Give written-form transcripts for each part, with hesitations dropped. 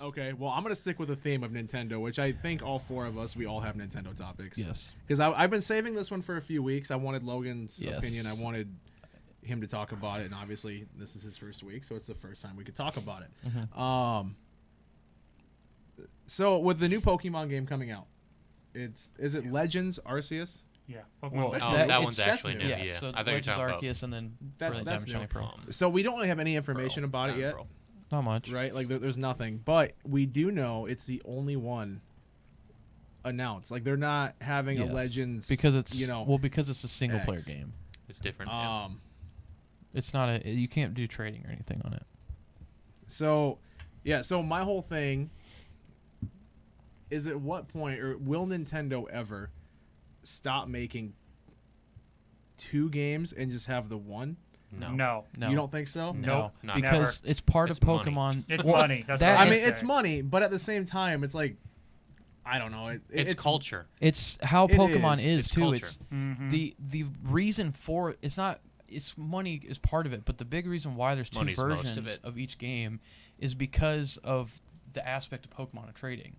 Okay, well, I'm going to stick with the theme of Nintendo, which I think all four of us, we all have Nintendo topics. Yes. Because I've been saving this one for a few weeks. I wanted Logan's Yes. opinion. I wanted him to talk about it, and obviously this is his first week, so it's the first time we could talk about it. Mm-hmm. So with the new Pokemon game coming out, is it Legends Arceus? Yeah. Well, Pokemon. that- that it one's says actually new. new. Yeah, Yeah, so I thought you were Legends talking about Arceus and then That's Diamond new. Shining Pearl. So we don't really have any information about it yet, Pearl. Not much. right? Like there's nothing, but we do know it's the only one announced. Like they're not having a Yes, Legends because it's because it's a single player X. game. It's different. yeah. It's not you can't do trading or anything on it. So my whole thing is, at what point, or will Nintendo ever stop making two games and just have the one? No. No. You don't think so? Nope. Not because it's part It's of money. Pokemon. It's Well, money. That's that- what I I mean, say. it's money, but at the same time, it's like, I don't know. It's culture. It's how It Pokemon is. is It's too. culture. It's Mhm. the reason for it, it's money is part of it, but the big reason why there's two Money's most of versions it. of each game is because of the aspect of Pokemon and trading.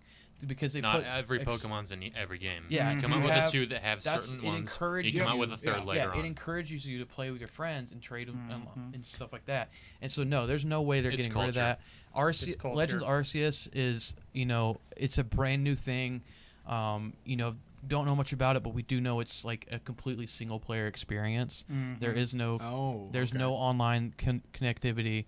Because they Not put every Pokemon's in every game. Yeah, you come you out with have- the two that have that's certain it ones. encourages You come out you- with a third yeah, later it on. encourages you to play with your friends and trade them Mhm. and stuff like that. And so no, there's no way they're It's getting rid of culture. that. It's culture. Legends Arceus is it's a brand new thing. Don't know much about it, but we do know it's like a completely single player experience. Mhm. There is no there's no online connectivity.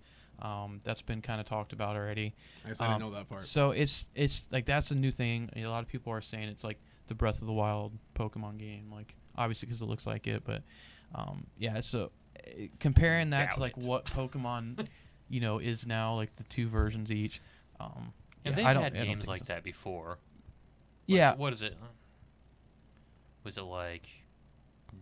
That's been kind of talked about already. I guess I didn't know that part. So it's like that's a new thing. A lot of people are saying it's like the Breath of the Wild Pokemon game, like obviously because it looks like it, but So comparing that Doubt to like it. what Pokemon, is now, like the two versions each. And they've had games like that before. Like, Yeah. What is it? Was it like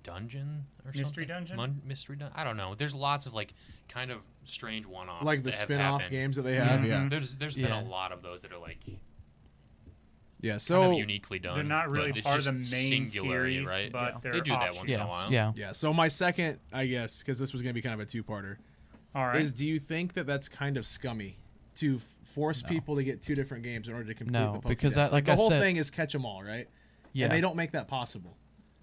Dungeon or Mystery something? Dungeon? Mystery Dungeon? I don't know. There's lots of like kind of strange one-offs. Like the that have spin-off happened. games that they have, Mhm. yeah. There's been Yeah. a lot of those that are like Yeah, kind so of uniquely done. They're not really but it's part of the just main singularity, series, right? but Yeah. they're They do that options. once in a while. Yeah. yeah, so my second, I guess, because this was going to be kind of a two-parter, All right. is do you think that that's kind of scummy to force No. people to get two different games in order to complete No, the Pokédex? because that- like the I whole said- thing is catch 'em all, right? Yeah. And they don't make that possible.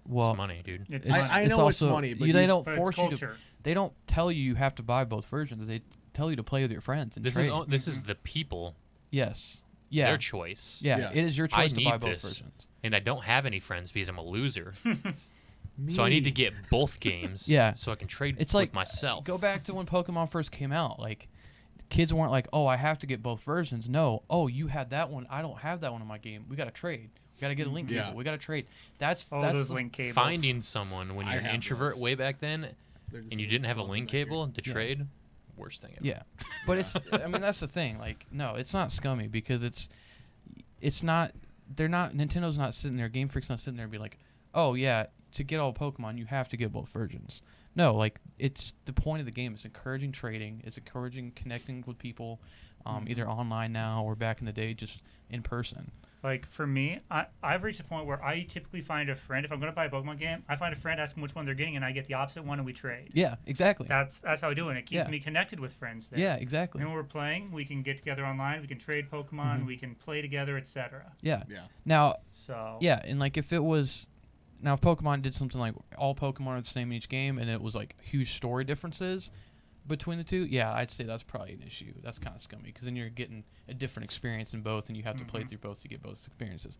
Well, It's money, dude. It's it's- money. I it's know it's also- money, but they you- don't But it's force you to. culture. They don't tell you have to buy both versions. They tell you to play with your friends and This trade. is the people, Yes. Yeah. their choice. Yeah. Yeah. It is your I choice to buy need both this. versions. And I don't have any friends because I'm a loser. So I need to get both games Yeah. so I can trade It's with like myself. Go back to when Pokemon first came out. Like, kids weren't like, "Oh, I have to get both versions." No. "Oh, you had that one. I don't have that one in my game. We got to trade. We got to get a link Yeah. cable. We got to trade." That's All that's those the- link cables. Finding someone when I you're an have introvert those. way back then They're just and you didn't have a balls link back here. cable to Yeah. trade, worst thing ever. Yeah. But it's I mean that's the thing. Like, no, it's not scummy because it's not Nintendo's not sitting there, Game Freak's not sitting there and be like, "Oh, yeah, to get all Pokemon, you have to get both versions." No, like it's the point of the game. It's encouraging trading. It's encouraging connecting with people, either online now or back in the day, just in person. Like for me, I've reached a point where I typically find a friend. If I'm going to buy a Pokemon game, I find a friend, ask them which one they're getting, and I get the opposite one, and we trade. Yeah, exactly. That's how I do it. It keeps Yeah. me connected with friends. There. Yeah, exactly. And when we're playing, we can get together online. We can trade Pokemon. Mhm. We can play together, etc. Yeah. Yeah. Now, So yeah, and like if Pokemon did something like all Pokemon are the same in each game, and it was like huge story differences between the two, yeah, I'd say that's probably an issue. That's kind of scummy because then you're getting a different experience in both, and you have to play Mhm. through both to get both experiences.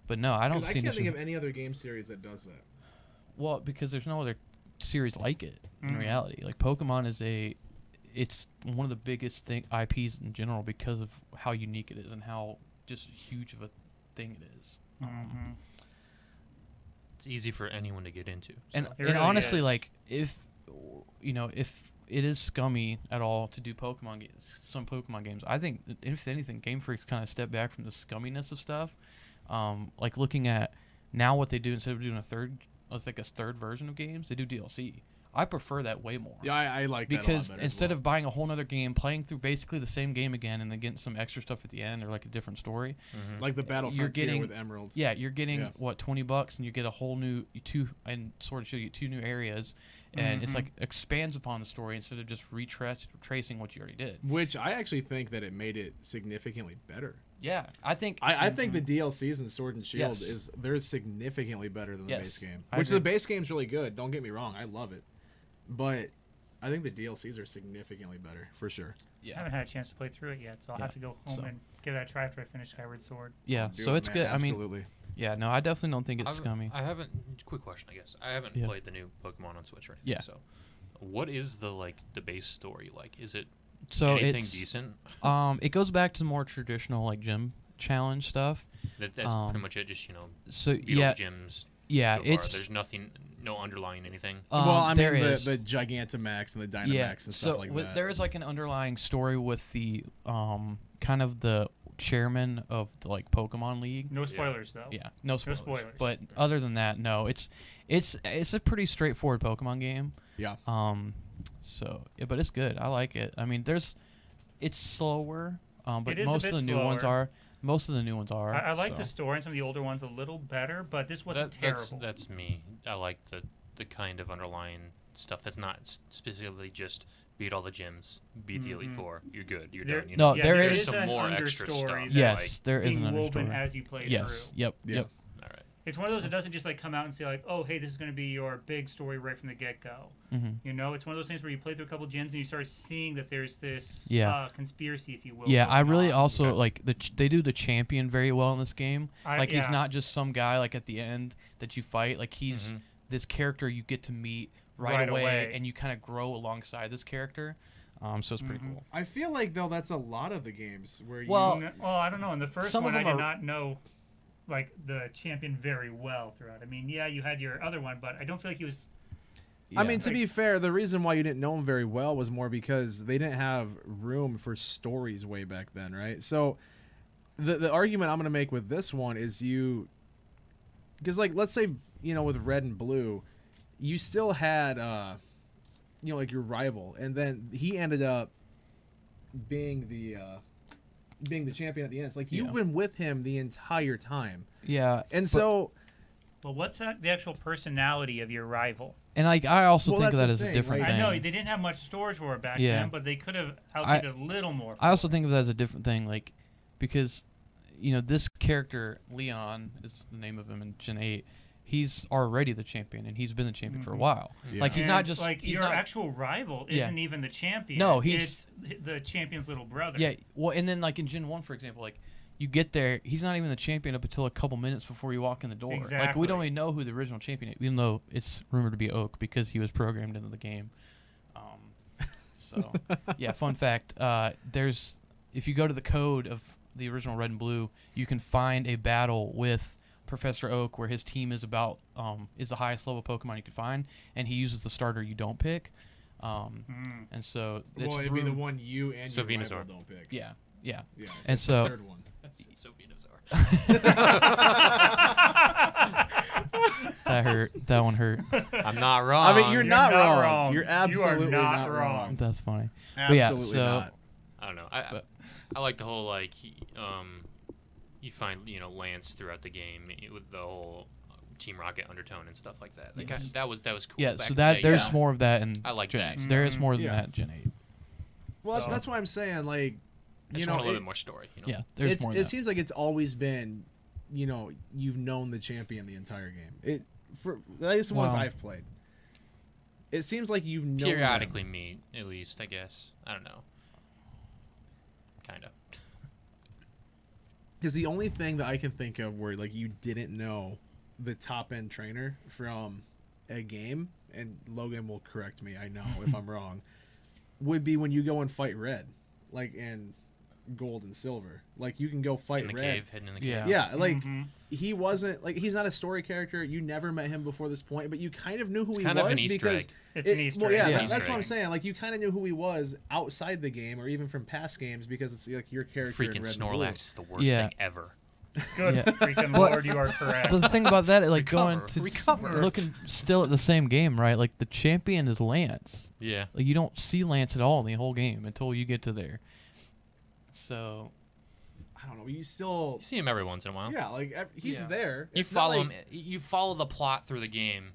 But no, I don't 'Cause see I an can't think issue. of any other game series that does that. Well, because there's no other series like it in Mhm. reality. Like Pokemon it's one of the biggest IPs in general because of how unique it is and how just huge of a thing it is. mhm. It's easy for anyone to get into. And so. It and really honestly, is. like if it is scummy at all to do Pokemon games, some Pokemon games, I think if anything, Game Freak's kind of step back from the scumminess of stuff. Like looking at now what they do instead of doing a third version of games, they do DLC. I prefer that way more. Yeah, I like that Because a lot better instead as of buying a whole nother game, playing through basically the same game again, and then getting some extra stuff at the end or like a different story, Mhm. like the Battle you're Frontier getting- with Emerald. yeah, you're getting Yeah. $20, and you get a whole new two, and Sword and Shield, you get two new areas, and it's like expands upon the story instead of just retracing what you already did. Which I actually think that it made it significantly better. Yeah, I think I think the DLCs in Sword and Shield Yes. they're significantly better than the Yes, base game. I Which the agree. base game's really good. Don't get me wrong, I love it, but I think the DLCs are significantly better for sure. I yeah, haven't had a chance to play through it yet, so I'll Yeah, have to go home so- and give that a try after I finish Skyward Sword. yeah. Do So it, it's man, good. I mean, absolutely. yeah, no, I definitely don't think it's I've- scummy. I haven't. Quick question, I guess. I haven't Yeah. played the new Pokemon on Switch or anything. Yeah. So, what is the base story like? Is it So anything it's decent? it goes back to more traditional like gym challenge stuff. That's pretty much it. Just So beat yeah, all the gyms. yeah, so far. it's There's nothing, no underlying anything. Well, I mean there the is. Gigantamax and the Dynamax Yeah, and so stuff like that. there is like an underlying story with the kind of the chairman of the like Pokemon League. No spoilers though. Yeah, no spoilers. spoilers. But other than that, no, it's a pretty straightforward Pokemon game. Yeah. So yeah, but it's good. I like it. I mean, it's slower. But It is a most of bit the new ones slower. are. Most of the new ones are. I like so. the story and some of the older ones a little better, but this wasn't That's terrible. that's me. I like the kind of underlying stuff that's not specifically just beat all the gyms, beat the Elite Four. You're good. You're There- done. You No, know? yeah, there there is is some an more extra understory stuff. that, Yes, there is being an woven understory. as you play Yes. through. Yep. Yeah. Yep. All right. It's one of those that doesn't just like come out and say like, oh, hey, this is going to be your big story right from the get go. Mm-hmm. You know, it's one of those things where you play through a couple gens and you start seeing that there's this Yeah. conspiracy, if you will. Yeah, I going really on. also Okay. like they do the champion very well in this game. Like he's yeah. not just some guy like at the end that you fight. Like he's Mhm. this character you get to meet right, Right away, away. and you kind of grow alongside this character. So it's pretty Mhm. cool. I feel like though that's a lot of the games where you Well, Well, I don't know. In the first some of one, I them did are- not know like the champion very well throughout. I mean, yeah, you had your other one, but I don't feel like he was. I mean, to Like- be fair, the reason why you didn't know him very well was more because they didn't have room for stories way back then, right? So, the argument I'm going to make with this one is because like let's say with Red and Blue, you still had like your rival, and then he ended up being the champion at the end. It's like you've Yeah. been with him the entire time, yeah, and but- so. Well, what's the actual personality of your rival? and like I also Well, think of that's that the as a thing, different like- thing. I know they didn't have much stores for it back Yeah. then, but they could have I- outdid a little more. I also think of that as a different thing, like because this character Leon is the name of him in Gen 8. He's already the champion, and he's been the champion for a Mhm. while. Yeah. Like he's And, not just like he's your not actual rival Yeah. isn't even the champion. No, he's- it's the champion's little brother. Yeah, well, and then like in Gen 1, for example, like you get there, he's not even the champion up until a couple minutes before you walk in the door. Like we Exactly. don't even know who the original champion is, even though it's rumored to be Oak because he was programmed into the game. So yeah, fun fact: there's if you go to the code of the original Red and Blue, you can find a battle with Professor Oak where his team is about is the highest level Pokemon you can find, and he uses the starter you don't pick. Mm. And so it's Well, it'd be the rumored- one you and So your Venusaur. rival don't pick. Yeah, yeah. Yeah. And that's so- the third one. So Venusaur. That hurt. That one hurt. I'm not wrong. I mean, you're not wrong. wrong. You're You are absolutely not not wrong. wrong. That's funny. But yeah, Absolutely so- not. I don't know. But- I like the whole you find Lance throughout the game with the whole Team Rocket undertone and stuff like that. Like Yes. that was cool. Yeah, back so in the that day. there's yeah. more of that in I like Gen that. 8. There is more than Yeah. that in Gen 8. Well, So- that's why I'm saying, like, I just want a little bit more story. Yeah, there's it's, more it than that. seems like it's always been, you've known the champion the entire game. For at least the ones Well- I've played. It seems like you've known them. Periodically meet, at least, I guess. I don't know. Kind of. Because the only thing that I can think of where like you didn't know the top end trainer from a game, and Logan will correct me, I know if I'm wrong, would be when you go and fight Red, like in Gold and Silver. Like you can go fight In the Red. cave, hidden in the Yeah. cave. Yeah, like Mhm. he wasn't like he's not a story character. You never met him before this point, but you kind of knew who It's he kind of was an Easter because egg. It's an Easter well, egg. yeah, Yeah. that's Easter what I'm egg. saying. Like you kind of knew who he was outside the game or even from past games because it's like your character in Freaking Red and Blue. Snorlax is the worst Yeah. thing ever. Good Yeah. freaking But- lord, you are correct. But the thing about that, like going Recover, to recover. looking still at the same game, right? Like the champion is Lance. Yeah. Like you don't see Lance at all in the whole game until you get to there. So I don't know. You still, You see him every once in a while. yeah, like he's Yeah. there. You It's not follow like- him. You follow the plot through the game,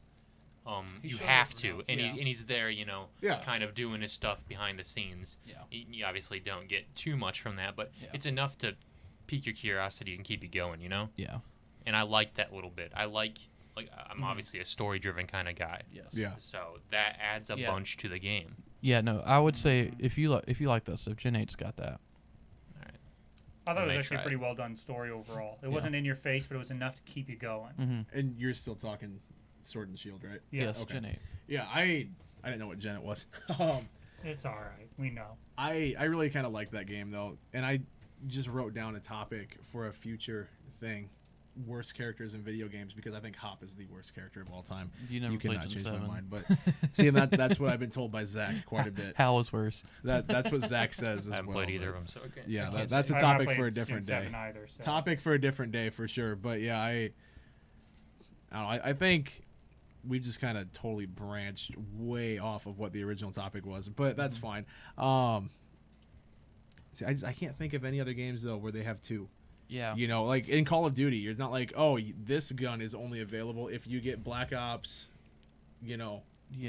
He you showed have up, to, and he's there, Yeah. kind of doing his stuff behind the scenes. Yeah. You obviously don't get too much from that, but Yeah. it's enough to pique your curiosity and keep you going, Yeah. And I like that little bit. I like I'm Mhm. obviously a story-driven kind of guy, Yes. Yeah. so that adds a Yeah. bunch to the game. Yeah. No, I would say if you like that stuff, Gen 8's got that. I thought it was May actually a try pretty it. well done story overall. It Yeah. wasn't in your face, but it was enough to keep you going. Mm-hmm. And you're still talking Sword and Shield, right? Yeah, Yes. okay. Gen 8. Yeah, I didn't know what gen it was. it's all right. We know. I really kind of liked that game though, and I just wrote down a topic for a future thing: worst characters in video games, because I think Hop is the worst character of all time. You never You played cannot Gen change 7. my mind, but see, and that's what I've been told by Zach quite a bit. Hal was worse. That's what Zach says as I haven't well. played either but- of them, so okay. Yeah, I can't that's say. a I've not topic played for a Gen different 7 day. either, so. Topic for a different day for sure. But yeah, I don't know. I think we just kind of totally branched way off of what the original topic was, but that's fine. See, I can't think of any other games though where they have two. Yeah. You know, like in Call of Duty, you're not like, oh, this gun is only available if you get Black Ops, Yeah.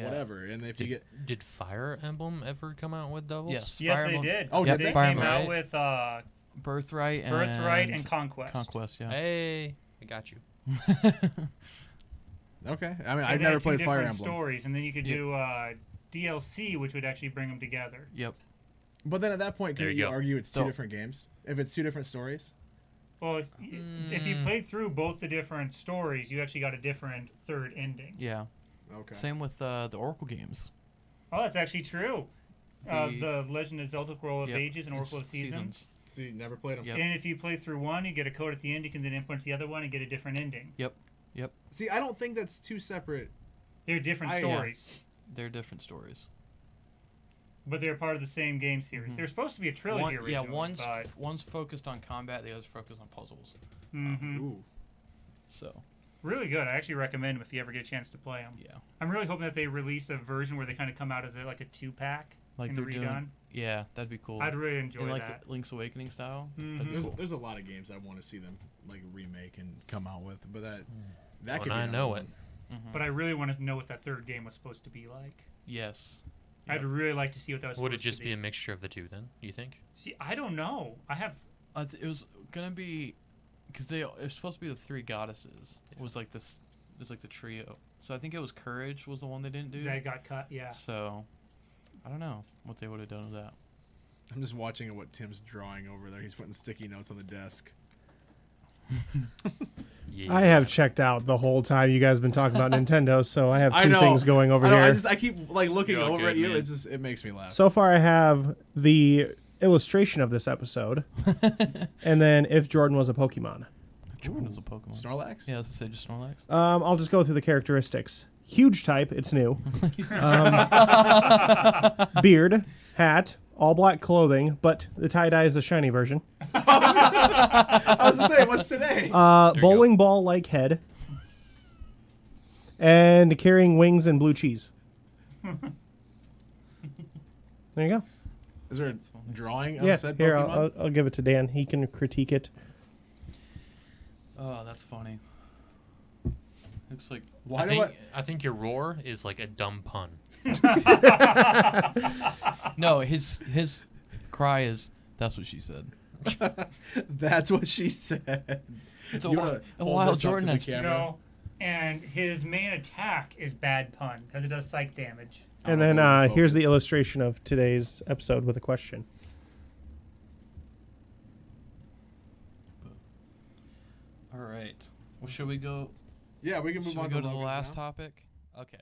whatever. And if you get, Did Fire Emblem ever come out with doubles? Yes. Yes, Fire they Emblem- did. Oh, they did they? came Fire out Emblem. with Birthright and Birthright and Conquest. Conquest. Yeah. Hey, I got you. okay, I mean, And I've they never had two played Fire different Emblem, stories, and then you could Yeah. do DLC, which would actually bring them together. Yep. but then at that point, There can you you go. argue it's two So- different games if it's two different stories? Well, if you played through both the different stories, you actually got a different third ending. Yeah. Okay. Same with the Oracle games. Oh, that's actually true. The Legend of Zelda: Scroll of Yep. Ages and Oracle of It's Seasons. See, never played them. Yep. And if you play through one, you get a code at the end. You can then input the other one and get a different ending. Yep. See, I don't think that's two separate. They're different Yeah. stories, They're different stories. but they're part of the same game series. Mhm. They're supposed to be a trilogy Yeah. originally. One's focused on combat. The other's focused on puzzles. Ooh. So Really good. I actually recommend them if you ever get a chance to play them. yeah, I'm really hoping that they release a version where they kind of come out as like a 2-pack like in they're the redone. doing. Yeah, that'd be cool. I'd really enjoy In like that. the Link's Awakening style. Mhm. That'd be There's cool. there's a lot of games I want to see them like remake and come out with, but that When could be I another know one. it. Mhm. But I really want to know what that third game was supposed to be like. Yes. I'd really like to see what that was Would it supposed just to be a mixture of the two then? You think? See, I don't know. I have It was gonna be because it was supposed to be the three goddesses. It was like this. It was like the trio. So I think it was Courage was the one they didn't do. that got cut. Yeah. So I don't know what they would have done with that. I'm just watching what Tim's drawing over there. He's putting sticky notes on the desk. Yeah. I have checked out the whole time you guys been talking about Nintendo, so I have I two know. things going over I know, here. I keep like looking You're all over at good, you. man. It makes me laugh. So far, I have the illustration of this episode, and then if Jordan was a Pokemon. Jordan is a Pokemon. Snorlax? Yeah, I was gonna say just Snorlax. I'll just go through the characteristics. Huge type, it's new. Beard, hat, all black clothing, but the tie-dye is the shiny version. I was gonna say, what's today? There you Bowling ball-like head, and carrying wings and blue cheese. There you go. Is there a drawing of Yeah, said here, Pokemon? I'll give it to Dan. He can critique it. Oh, that's funny. Looks like Why I do think I think your roar is like a dumb pun. no. His cry is. That's what she said. That's what she said. It's a You wi- wanna a hold wild this up to Jordan the has- You camera? know, and his main attack is bad pun because it does psych damage. And Oh, then focus. here's the illustration of today's episode with a question. All right. Well, should we go? Yeah, we can move Should on we go to the Logan's last now. topic? Okay.